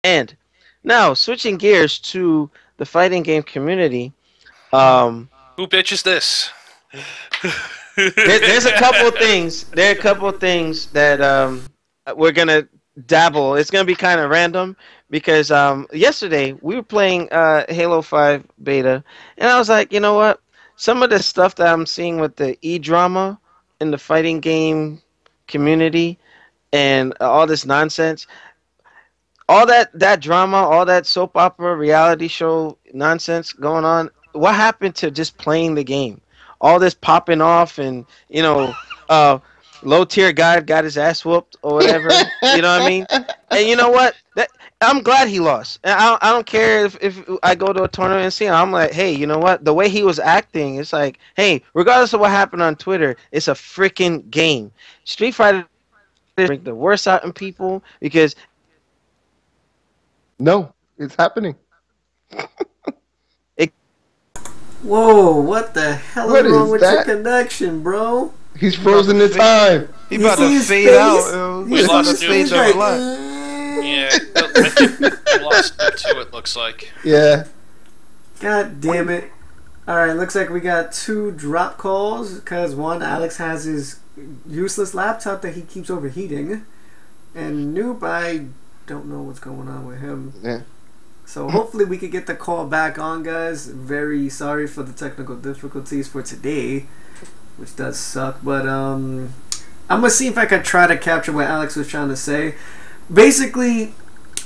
And now switching gears to the fighting game community. Um, Who bitch is this? there's a couple of things. There are a couple of things that we're gonna dabble. It's gonna be kind of random because yesterday we were playing Halo 5 beta, and I was like, you know what? Some of the stuff that I'm seeing with the drama in the fighting game community and all this nonsense, all that drama, all that soap opera reality show nonsense going on. What happened to just playing the game? All this popping off and uh, low tier guy got his ass whooped or whatever. You know what I mean? And you know what? I'm glad he lost. And I don't care if I go to a tournament and see him. I'm like, hey, you know what? The way he was acting, it's like, hey, regardless of what happened on Twitter, it's a freaking game. Street Fighter bring the worst out in people because No, it's happening. it Whoa, what the hell What is wrong is with that? your connection, bro? He's frozen in time. He You about see to his fade face? out. Yo. You We see lost his you. face Fade like, the black. Yeah, I think we lost you too, it looks like. Yeah. God damn it. Alright, looks like we got 2 drop calls because one, Alex has his useless laptop that he keeps overheating. And Noob, I don't know what's going on with him. Yeah. So hopefully we could get the call back on, guys. Very sorry for the technical difficulties for today, which does suck. But I'm gonna see if I can try to capture what Alex was trying to say. Basically,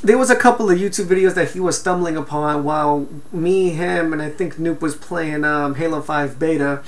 there was a couple of YouTube videos that he was stumbling upon while me, him, and I think Noop was playing Halo 5 beta.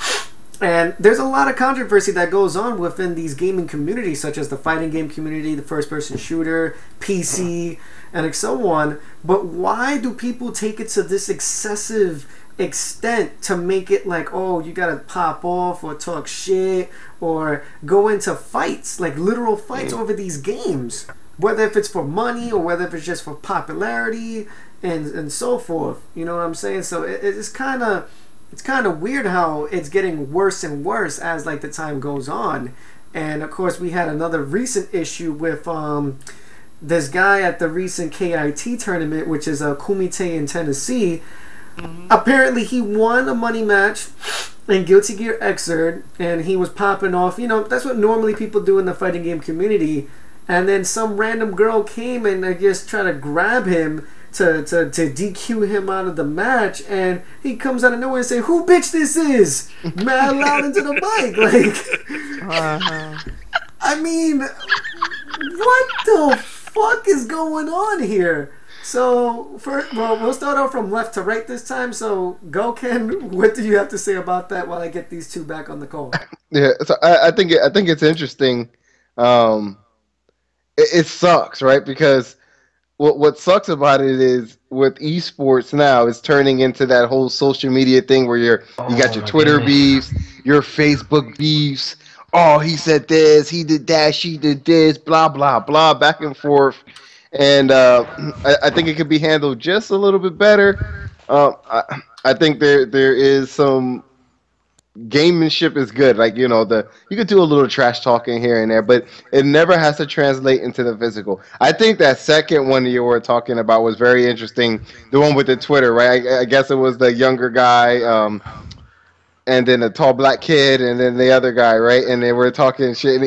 And there's a lot of controversy that goes on within these gaming communities, such as the fighting game community, the first-person shooter, PC, and so on. But why do people take it to this excessive extent to make it like, oh, you gotta pop off or talk shit or go into fights, like literal fights over these games? Whether if it's for money or whether if it's just for popularity and so forth. You know what I'm saying? So it's kind of weird how it's getting worse and worse as like the time goes on. And of course we had another recent issue with this guy at the recent KIT tournament, which is a Kumite in Tennessee. Apparently he won a money match in Guilty Gear Xrd and he was popping off. You know, that's what normally people do in the fighting game community. And then some random girl came and I just tried to grab him to DQ him out of the match, and he comes out of nowhere and say, "Who bitch this is?" Mad loud into the mic, like. I mean, what the fuck is going on here? So, we'll start off from left to right this time. So, go Ken. What do you have to say about that while I get these 2 back on the call? Yeah. So I think it's interesting. It sucks, right? Because what sucks about it is with esports now, it's turning into that whole social media thing where you got your Twitter beefs, your Facebook beefs. Oh, he said this, he did that, she did this, blah blah blah, back and forth. And I think it could be handled just a little bit better. I think there is some gamemanship is good. Like, you could do a little trash talking here and there, but it never has to translate into the physical. I think that second one you were talking about was very interesting. The one with the Twitter, right? I guess it was the younger guy, and then a tall black kid, and then the other guy, right? And they were talking shit. And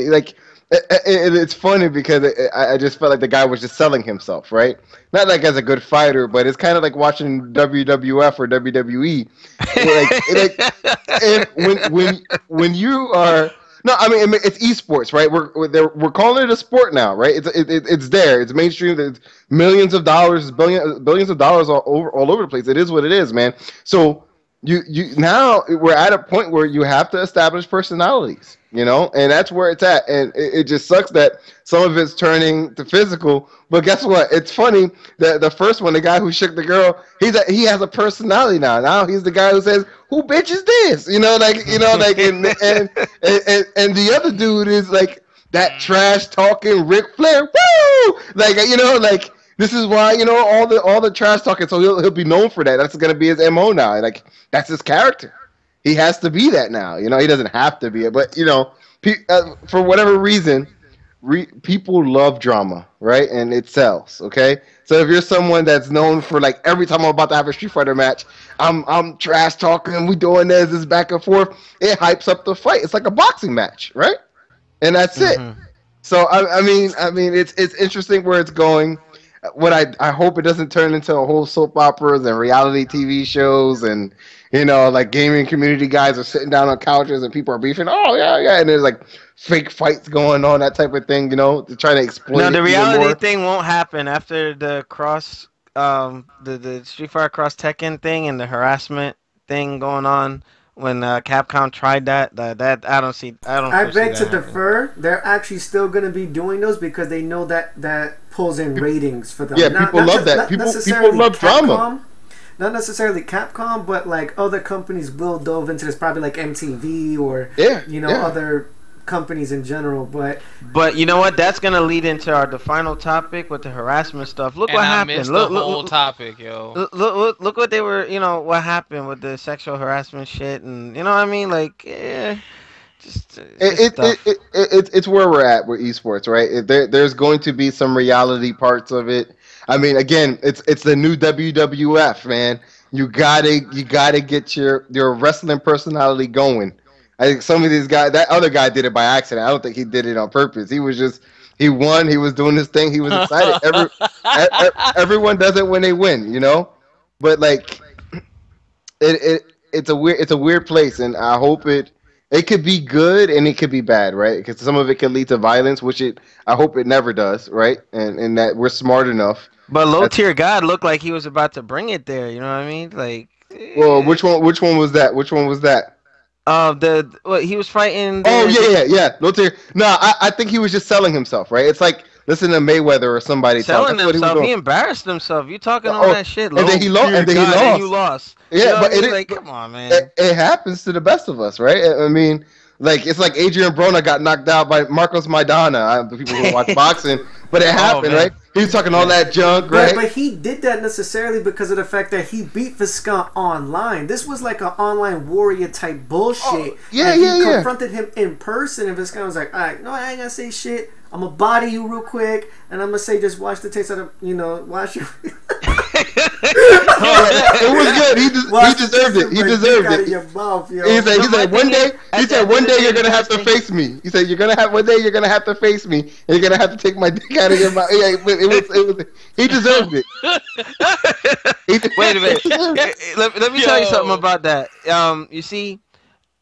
it's funny because I just felt like the guy was just selling himself, right? Not like as a good fighter, but it's kind of like watching WWF or WWE. And when you are I mean it's esports, right? We're calling it a sport now, right? It's there. It's mainstream. There's millions of dollars, billions of dollars all over the place. It is what it is, man. So you now we're at a point where you have to establish personalities, and that's where it's at. And it just sucks that some of it's turning to physical. But guess what? It's funny that the first one, the guy who shook the girl, he has a personality now. Now he's the guy who says, "Who bitch is this?" And the other dude is like that trash talking Ric Flair. Woo! This is why all the trash talking. So he'll be known for that. That's gonna be his MO now. Like that's his character. He has to be that now. He doesn't have to be it, but for whatever reason, people love drama, right? And it sells. Okay, so if you're someone that's known for like every time I'm about to have a Street Fighter match, I'm trash talking, we doing this back and forth. It hypes up the fight. It's like a boxing match, right? And that's it. Mm-hmm. So I mean, it's interesting where it's going. What I hope it doesn't turn into a whole soap operas and reality TV shows and like gaming community guys are sitting down on couches and people are beefing. Oh yeah, yeah, and there's like fake fights going on, that type of thing. To try to exploit. No, it the even reality more. thing won't happen after the the Street Fighter Cross Tekken thing and the harassment thing going on when Capcom tried that I don't I foresee beg that to happening. defer. They're actually still going to be doing those because they know that pulls in ratings for them. Yeah, people love that. People love drama. Not necessarily Capcom, but like other companies will delve into this. Probably like MTV or Yeah, other companies in general. But you know what? That's gonna lead into the final topic with the harassment stuff. Look And what I happened. missed Look, the whole topic, yo. look what they were. What happened with the sexual harassment shit, and you know what I mean? Like, just stuff. It's where we're at with esports, right? There's going to be some reality parts of it. I mean, again, it's the new WWF, man. You gotta get your wrestling personality going. I think some of these guys, that other guy did it by accident. I don't think he did it on purpose. He won. He was doing his thing. He was excited. Everyone does it when they win. But like, it's a weird place, and I hope it could be good and it could be bad, right? Because some of it could lead to violence, which I hope it never does, right? And that we're smart enough. But low tier God looked like he was about to bring it there. You know what I mean? Like, Well, which one? Which one was that? Which one was that? he was fighting. Oh yeah. No, I think he was just selling himself, right? It's like listen to Mayweather or somebody talk. Selling That's what he was himself. He doing. embarrared himself. You talking all that shit, and then he lost. And then he lost. And you lost. Yeah, You know but what I mean? it, Like, but come on, man. it happens to the best of us, right? I mean, like it's like Adrian Broner got knocked out by Marcos Maidana. The people who watch boxing, but it happened, man. right? He was talking all that junk, right? But he did that necessarily because of the fact that he beat Viscount online. This was like an online warrior type bullshit. Oh, yeah, and yeah, he yeah. confronted him in person, and Viscount was like, "All right, no, I ain't gonna say shit. I'm gonna body you real quick, and I'm gonna say just watch the taste of the, watch you." It was good. He deserved it. He deserved it. Your mouth, yo. He said one day. He said one day you're gonna have to thing- face me. He said one day you're gonna have to face me, and you're gonna have to take my dick out of your mouth. Yeah, it was. He deserved it. Wait a minute. He deserved it. Let me tell you something about that. You see,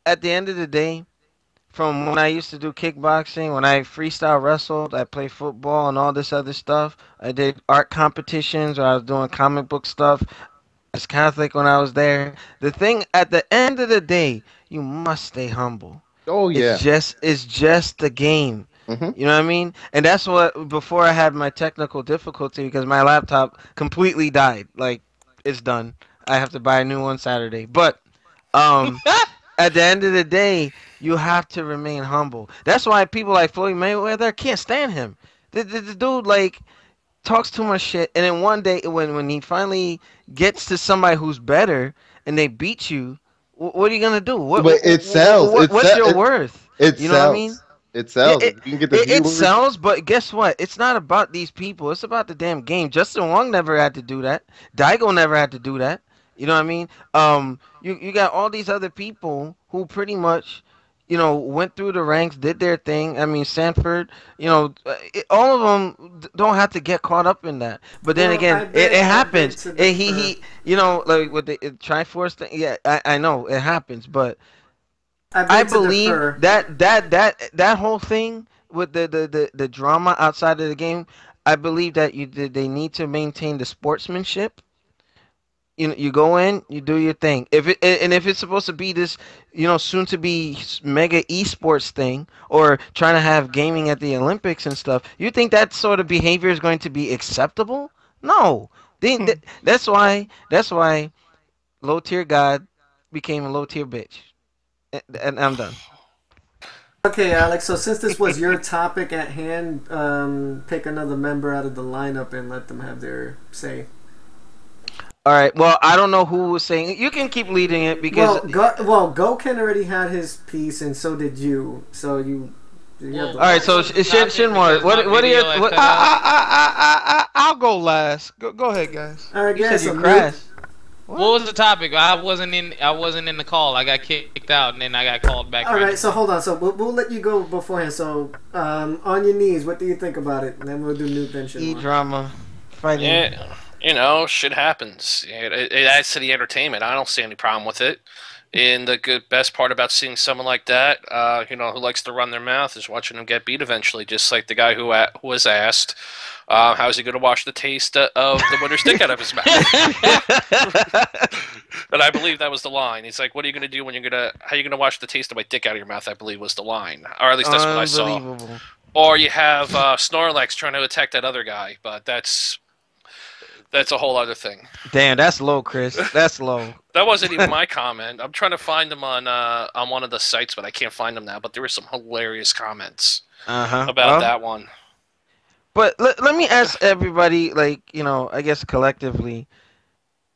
at the end of the day, from when I used to do kickboxing, when I freestyle wrestled, I played football and all this other stuff. I did art competitions, or I was doing comic book stuff. I was Catholic when I was there. The thing at the end of the day, you must stay humble. Oh yeah. It's just the game. Mhm. You know what I mean? And that's what before I had my technical difficulty because my laptop completely died. Like it's done. I have to buy a new one Saturday. But at the end of the day, you have to remain humble. That's why people like Floyd Mayweather can't stand him. The dude like talks too much shit, and then one day when he finally gets to somebody who's better and they beat you, what are you gonna do? But it sells. What's your worth? It You sells. know what I mean? It sells. It, You can get the it viewers. sells, but guess what? It's not about these people. It's about the damn game. Justin Wong never had to do that. Daigo never had to do that. You know what I mean? You got all these other people who pretty much, went through the ranks, did their thing. I mean, Sanford, all of them don't have to get caught up in that. But then Well, again, it happens. He, like with the Triforce thing. Yeah, I know it happens, but. I believe that whole thing with the drama outside of the game, I believe that they need to maintain the sportsmanship. You go in, you do your thing. If it's supposed to be this, soon to be mega esports thing, or trying to have gaming at the Olympics and stuff, you think that sort of behavior is going to be acceptable? No. That's why low tier God became a low tier bitch. And I'm done. Okay, Alex. So since this was your topic at hand, pick another member out of the lineup and let them have their say. All right. Well, I don't know who was saying. You can keep leading it because. Goken already had his piece, and so did you. So you Well, All right, so Shinmore, what are your? I'll go last. Go ahead, guys. All right, You guys. said you So crashed. What was the topic? I wasn't in the call. I got kicked out, and then I got called back. all right, so hold on. So we'll let you go beforehand. So on your knees, what do you think about it? And then we'll do new bench. Drama, fighting. Yeah, shit happens. It adds to the entertainment. I don't see any problem with it. And the best part about seeing someone like that, who likes to run their mouth, is watching him get beat eventually. Just like the guy who was asked, how's he going to wash the taste of the winter stick out of his mouth? And I believe that was the line. He's like, "What are you going to do how are you going to wash the taste of my dick out of your mouth?" I believe was the line, or at least that's what I saw. Or you have Snorlax trying to attack that other guy, but that's a whole other thing. Damn, that's low, Chris. That's low. That wasn't even my comment. I'm trying to find them on one of the sites, but I can't find them now. But there were some hilarious comments about that one. But let me ask everybody, I guess collectively,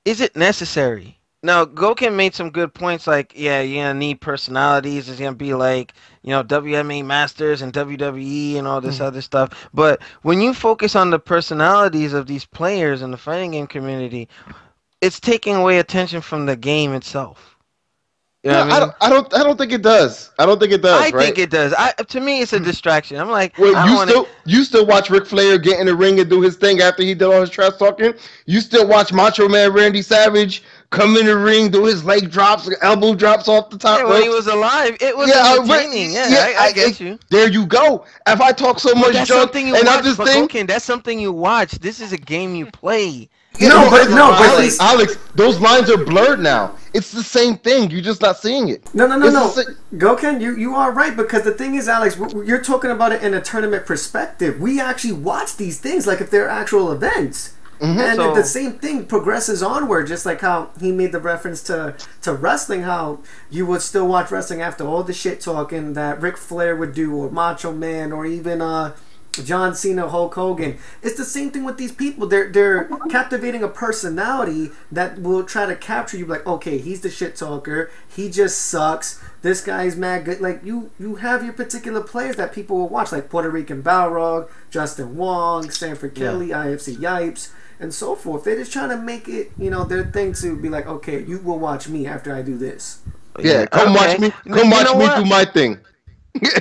is it necessary? Now, Goken made some good points, like, yeah, you're going to need personalities. It's going to be like, WMA Masters and WWE and all this other stuff. But when you focus on the personalities of these players in the fighting game community, it's taking away attention from the game itself. You know what I mean? I don't think it does. I don't think it does. I think it does. To me, it's a distraction. I'm like, you still watch Ric Flair get in the ring and do his thing after he did all his trash talking. You still watch Macho Man Randy Savage come in the ring, do his leg drops, elbow drops off the top. Yeah, when he was alive, it was entertaining. I get you. There you go. If I talk so much junk and I just think, that's something you watch. This is a game you play. But Alex, those lines are blurred now. It's the same thing. You're just not seeing it. No. Goken, you are right, because the thing is, Alex, you're talking about it in a tournament perspective. We actually watch these things like if they're actual events. And the same thing progresses onward, just like how he made the reference to wrestling, how you would still watch wrestling after all the shit talking that Ric Flair would do, or Macho Man, or even John Cena, Hulk Hogan. It's the same thing with these people. They're captivating a personality that will try to capture you. Like, okay, he's the shit talker. He just sucks. This guy's mad good. Like, you have your particular players that people will watch, like Puerto Rican Balrog, Justin Wong, Sanford Kelly, IFC Yipes, and so forth. They're just trying to make it, their thing to be like, okay, you will watch me after I do this. Yeah, come watch me. Come watch me do my thing.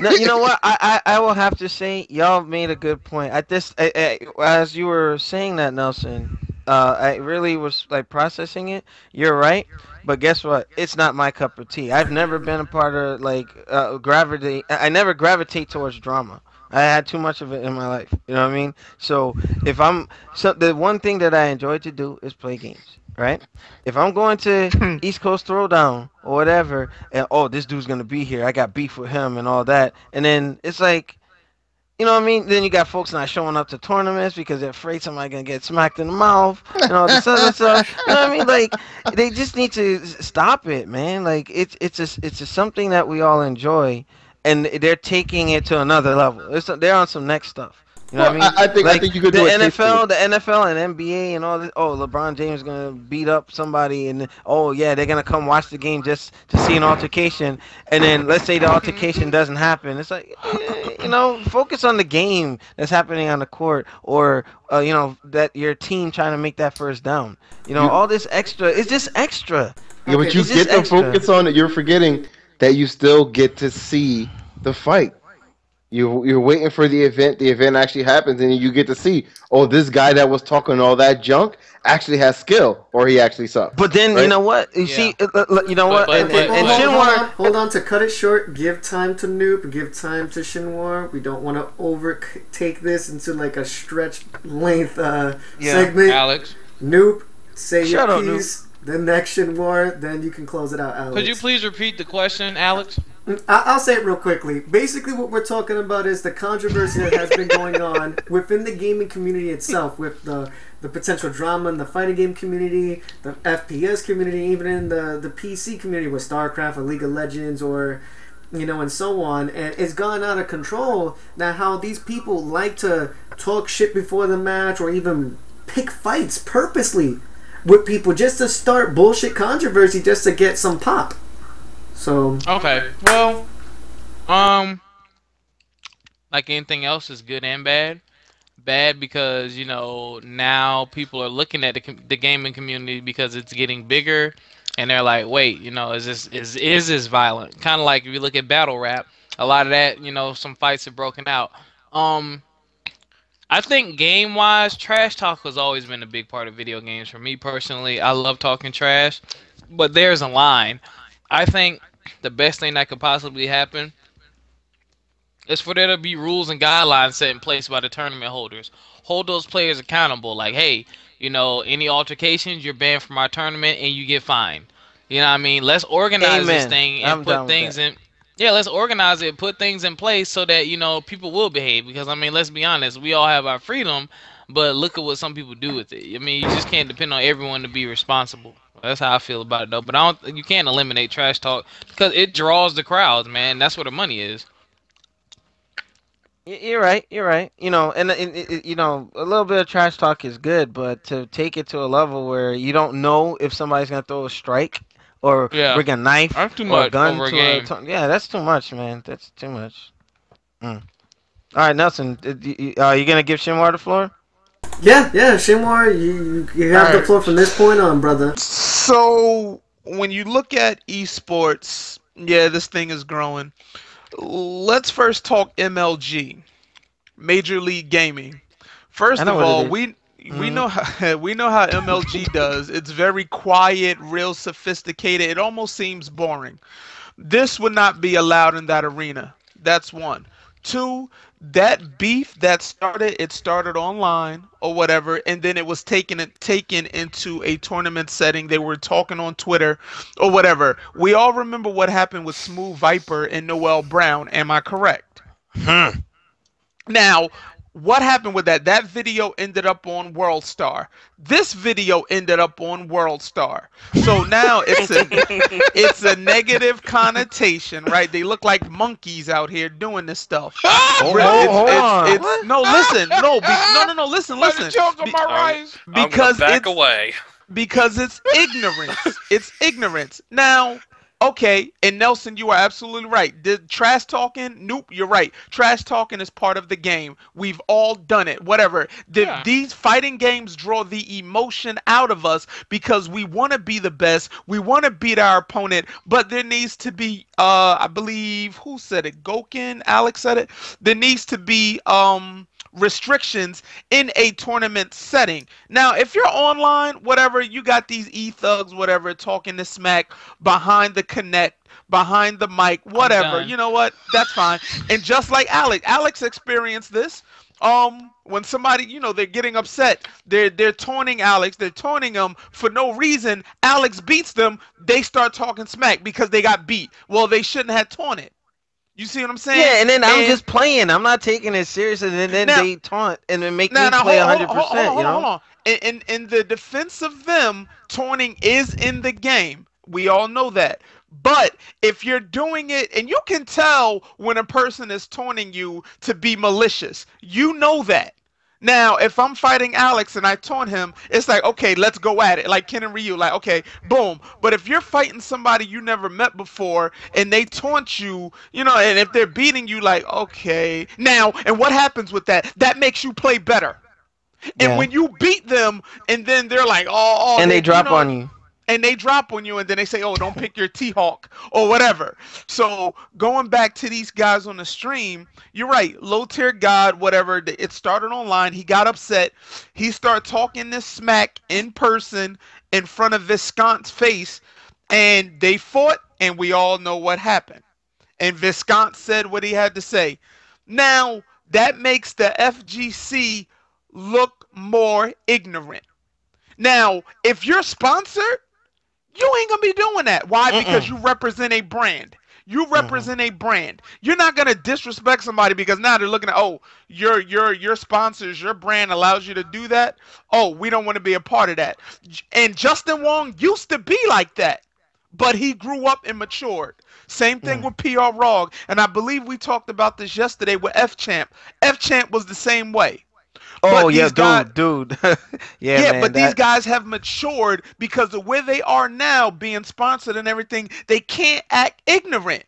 No, you know what? I will have to say, y'all made a good point. As you were saying that, Nelson, I really was processing it. You're right, but guess what? It's not my cup of tea. I've never been a part of gravity. I never gravitate towards drama. I had too much of it in my life. You know what I mean? So the one thing that I enjoy to do is play games. Right? If I'm going to East Coast Throwdown or whatever, and this dude's gonna be here, I got beef with him and all that, and then it's like, you know what I mean? Then you got folks not showing up to tournaments because they're afraid somebody gonna get smacked in the mouth and all this other stuff. You know what I mean? Like, they just need to stop it, man. Like, it's just something that we all enjoy, and they're taking it to another level. They're on some next stuff. You know what I mean? I think you could do it. The NFL and NBA and all this. Oh, LeBron James is gonna beat up somebody, and they're gonna come watch the game just to see an altercation. And then let's say the altercation doesn't happen. It's like, focus on the game that's happening on the court, or that your team trying to make that first down. All this extra is just extra. Yeah, but you get to focus on it. You're forgetting that you still get to see the fight. You're waiting for the event actually happens, and you get to see, this guy that was talking all that junk actually has skill, or he actually sucks. But then, right? You know what? See, you know what? Hold on, to cut it short, give time to Noob, give time to Shinwar. We don't want to overtake this into like a stretched length segment. Alex. Noob, say your piece. Then next Shinwar, then you can close it out, Alex. Could you please repeat the question, Alex? I'll say it real quickly. Basically, what we're talking about is the controversy that has been going on within the gaming community itself, with the potential drama in the fighting game community, the FPS community, even in the PC community with StarCraft or League of Legends, or and so on. And it's gone out of control now. How these people like to talk shit before the match, or even pick fights purposely with people just to start bullshit controversy just to get some pop. So okay, well, like anything else, is good and bad. Bad because now people are looking at the gaming community because it's getting bigger, and they're like, wait, is this violent? Kind of like if you look at battle rap, a lot of that, some fights have broken out. Um, I think game wise, trash talk has always been a big part of video games. For me personally, I love talking trash, but there's a line. I think the best thing that could possibly happen is for there to be rules and guidelines set in place by the tournament holders. Hold those players accountable. Like, hey, any altercations, you're banned from our tournament and you get fined. You know what I mean? Let's organize this Amen. thing and I'm put done with things that. in. Yeah, let's organize it, put things in place so that people will behave. Because I mean, let's be honest, we all have our freedom, but look at what some people do with it. I mean, you just can't depend on everyone to be responsible. That's how I feel about it, though. But I don't. You can't eliminate trash talk because it draws the crowds, man. That's where the money is. You're right. You're right. A little bit of trash talk is good, but to take it to a level where you don't know if somebody's gonna throw a strike or Yeah, bring a knife that's too or a much gun over a to a game. yeah, that's too much, man. That's too much. Mm. All right, Nelson, you gonna give Shinwar the floor? Yeah, Shinwar, you All have the right. floor from this point on, brother. So when you look at esports, yeah, this thing is growing. Let's first talk MLG, Major League Gaming. I First know of what it all, is. we Mm-hmm. know how we know how MLG does. It's very quiet, real sophisticated. It almost seems boring. This would not be allowed in that arena. That's one. Two, that beef that it started online or whatever, and then it was taken into a tournament setting. They were talking on Twitter or whatever. We all remember what happened with Smooth Viper and Noel Brown. Am I correct? Hmm. Now, what happened with that? That video ended up on World Star. This video ended up on World Star. So now it's a negative connotation, right? They look like monkeys out here doing this stuff. Hold on. It's What? no listen no no listen Let it choke on my rice. I'm gonna because back away. it's ignorance. It's ignorance. Now, okay, and Nelson, you are absolutely right. The trash talking, nope, you're right. Trash talking is part of the game. We've all done it. Whatever. Yeah. These fighting games draw the emotion out of us because we want to be the best. We want to beat our opponent, but there needs to be I believe who said it? Gokin, Alex said it. There needs to be restrictions in a tournament setting. Now, if you're online, whatever, you got these thugs, whatever, talking the smack behind the connect, behind the mic, I'm whatever. done. You know what? That's fine. And just like Alex experienced this. When somebody, they're getting upset, they're taunting Alex, they're taunting him for no reason. Alex beats them, they start talking smack because they got beat. Well, they shouldn't have taunted. You see what I'm saying? Yeah, and then I'm And just playing. I'm not taking it serious, and then now, they taunt and then make now, me now, play hold, hold, hold, 100%. hold on, hold on. In the defense of them, taunting is in the game. We all know that. But if you're doing it, and you can tell when a person is taunting you to be malicious, you know that. Now, if I'm fighting Alex and I taunt him, it's like, okay, let's go at it. Like Ken and Ryu, like, okay, boom. But if you're fighting somebody you never met before and they taunt you, and if they're beating you, like, okay. Now, and what happens with that? That makes you play better. And Yeah, when you beat them, and then they're like, oh, and they they, drop on you. and they drop on you, and then they say, oh, don't pick your T-Hawk or whatever. So going back to these guys on the stream, you're right. Low tier god, whatever. It started online. He got upset. He started talking this smack in person in front of Viscount's face, and they fought, and we all know what happened. And Viscount said what he had to say. Now, that makes the FGC look more ignorant. Now, if you're sponsored, you ain't gonna be doing that. Why? Because Mm-mm. you represent a brand. You Mm-hmm. represent a brand. You're not gonna disrespect somebody because now they're looking at, oh, your sponsors, your brand allows you to do that. Oh, we don't want to be a part of that. And Justin Wong used to be like that, but he grew up and matured. Same thing Mm. with PR Rog, and I believe we talked about this yesterday with F Champ. F Champ was the same way. Oh But yeah, these guys, dude. Yeah, yeah, man. but these That. guys have matured because of where they are now, being sponsored and everything. They can't act ignorant.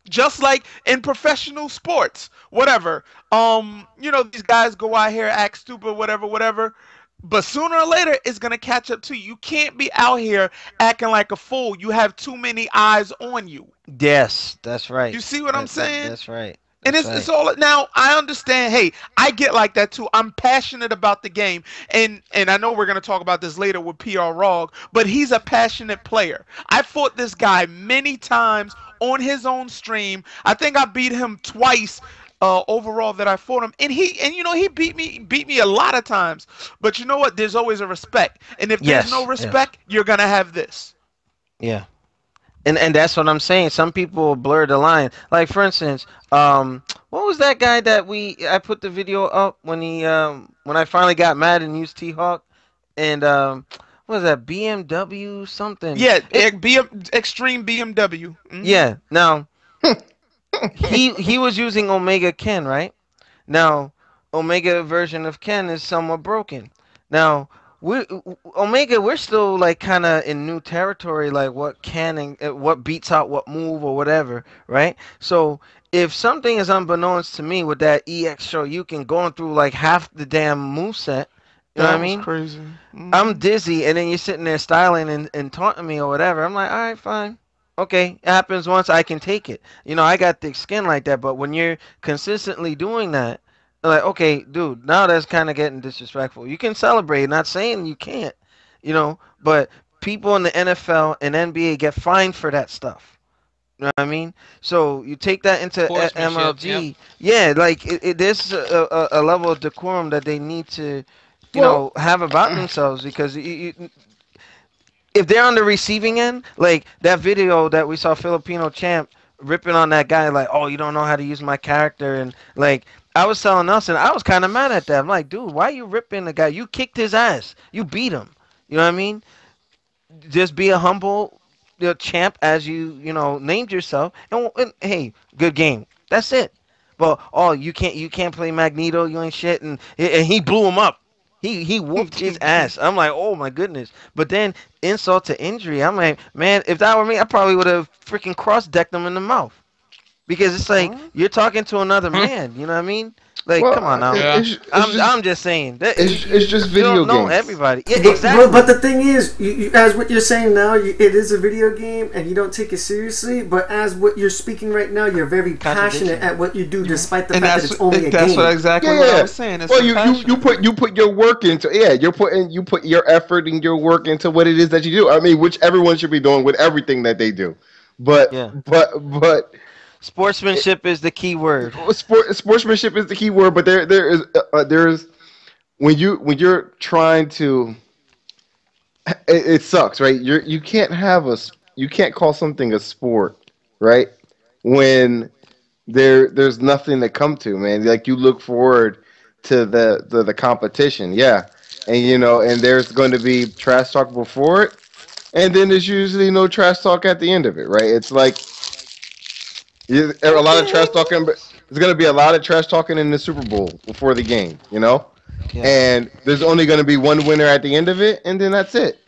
Just like in professional sports, whatever. These guys go out here, act stupid, whatever, whatever. But sooner or later, it's gonna catch up to you. You can't be out here acting like a fool. You have too many eyes on you. Yes, that's right. You see what I'm saying? That's right. And That's it's right. all now. I understand. Hey, I get like that too. I'm passionate about the game, and I know we're gonna talk about this later with PR Rog, but he's a passionate player. I fought this guy many times on his own stream. I think I beat him twice overall that I fought him, and he beat me a lot of times. But you know what? There's always a respect, and if there's no Yes, yes. respect, you're gonna have this. Yeah. And that's what I'm saying. Some people blur the line. Like for instance, what was that guy that I put the video up when I finally got mad and used T Hawk and what was that BMW something? Yeah, extreme BMW. Yeah. Now he was using Omega Ken, right? Now Omega version of Ken is somewhat broken. Now we Omega, we're still like kind of in new territory, like what can and what beats out what move or whatever, right? So if something is unbeknownst to me with that EX show, you can going through like half the damn moveset. You know what I That was mean? crazy. I'm dizzy, and then you're sitting there styling and taunting me or whatever. I'm like, all right, fine. Okay, it happens once, I can take it. I got thick skin like that, but when you're consistently doing that, like, okay, dude, now that's kind of getting disrespectful. You can celebrate, not saying you can't, but people in the NFL and NBA get fined for that stuff. You know what I mean? So you take that into Sportsmanship. Yep. MLG, yeah, like there's a level of decorum that they need to, Well, have about themselves because if they're on the receiving end, like that video that we saw Filipino champ ripping on that guy, like, oh, you don't know how to use my character, and like I was telling us, and I was kind of mad at that. I'm like, dude, why are you ripping the guy? You kicked his ass, you beat him. You know what I mean? Just be a humble champ as you named yourself, and hey, good game. That's it. But oh, you can't play Magneto. You ain't shit, and he blew him up. He whooped his ass. I'm like, oh my goodness. But then insult to injury. I'm like, man, if that were me, I probably would have freaking cross-decked him in the mouth. Because it's like you're talking to another man. You know what I mean? Like, well, come on now. Yeah. I'm just saying that it's just you video don't know games. everybody. Yeah, But, exactly. but the thing is, as what you're saying now, it is a video game, and you don't take it seriously. But as what you're speaking right now, you're very passionate at what you do, despite the fact that it's only a that's game. what exactly Yeah, what yeah. I was saying. It's Well, the passion. you put your work into you put your effort and your work into what it is that you do. I mean, which everyone should be doing with everything that they do. But Yeah. but Sportsmanship is the key word. sportsmanship is the key word. But there's when you're trying to it sucks, right? You can't call something a sport, right? When there's nothing to come to, man. Like you look forward to the competition, yeah, and there's going to be trash talk before it, and then there's usually no trash talk at the end of it, right? It's like a lot of trash talking. But there's going to be a lot of trash talking in the Super Bowl before the game, Yeah. and there's only going to be one winner at the end of it, and then that's it.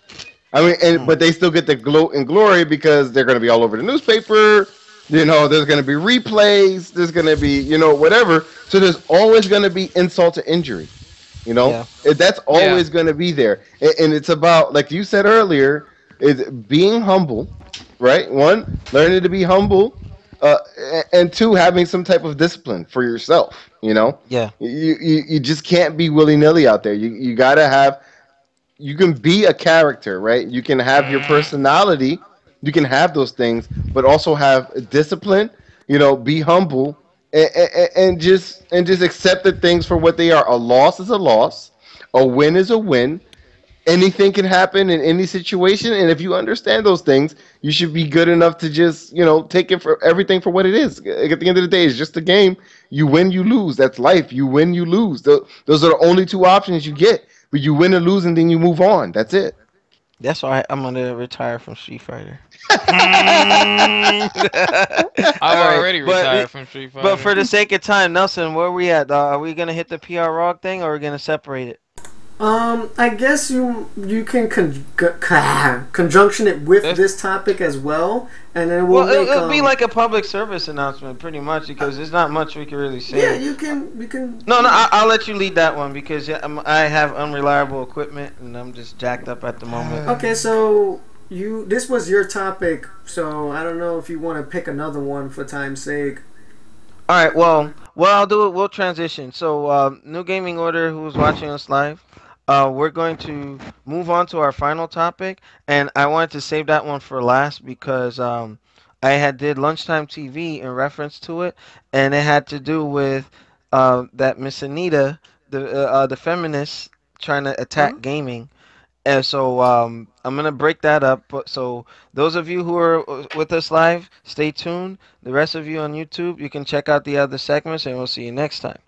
I mean, but they still get the gloat and glory because they're going to be all over the newspaper. There's going to be replays. There's going to be, whatever. So there's always going to be insult to injury. Yeah. That's always going to be there. And it's about, like you said earlier, is being humble, right? One, learning to be humble, and two, having some type of discipline for yourself. Yeah. You just can't be willy nilly out there. You gotta have. You can be a character, right? You can have your personality. You can have those things, but also have discipline. Be humble and just accept the things for what they are. A loss is a loss. A win is a win. Anything can happen in any situation, and if you understand those things, you should be good enough to just take it for everything for what it is. At the end of the day, it's just a game. You win, you lose. That's life. You win, you lose. Those are the only two options you get. But you win or lose, and then you move on. That's it. That's why I'm gonna retire from Street Fighter. I've Alright, already retired from Street Fighter. But for the sake of time, Nelson, where are we at? Are we gonna hit the PR Rock thing, or are we gonna separate it? I guess you can conjunction it with this topic as well, and then we'll Well, make it'll be like a public service announcement, pretty much, because there's not much we can really say. yeah, you can. No, I'll let you lead that one because I have unreliable equipment and I'm just jacked up at the moment. Okay, so this was your topic, so I don't know if you want to pick another one for time's sake. All right, well, what I'll do, we'll transition. So, New Gaming Order, who's watching us live, we're going to move on to our final topic, and I wanted to save that one for last because I had did lunchtime TV in reference to it, and it had to do with that Miss Anita, the feminist, trying to attack gaming. And so I'm gonna break that up. But so those of you who are with us live, stay tuned. The rest of you on YouTube, you can check out the other segments, and we'll see you next time.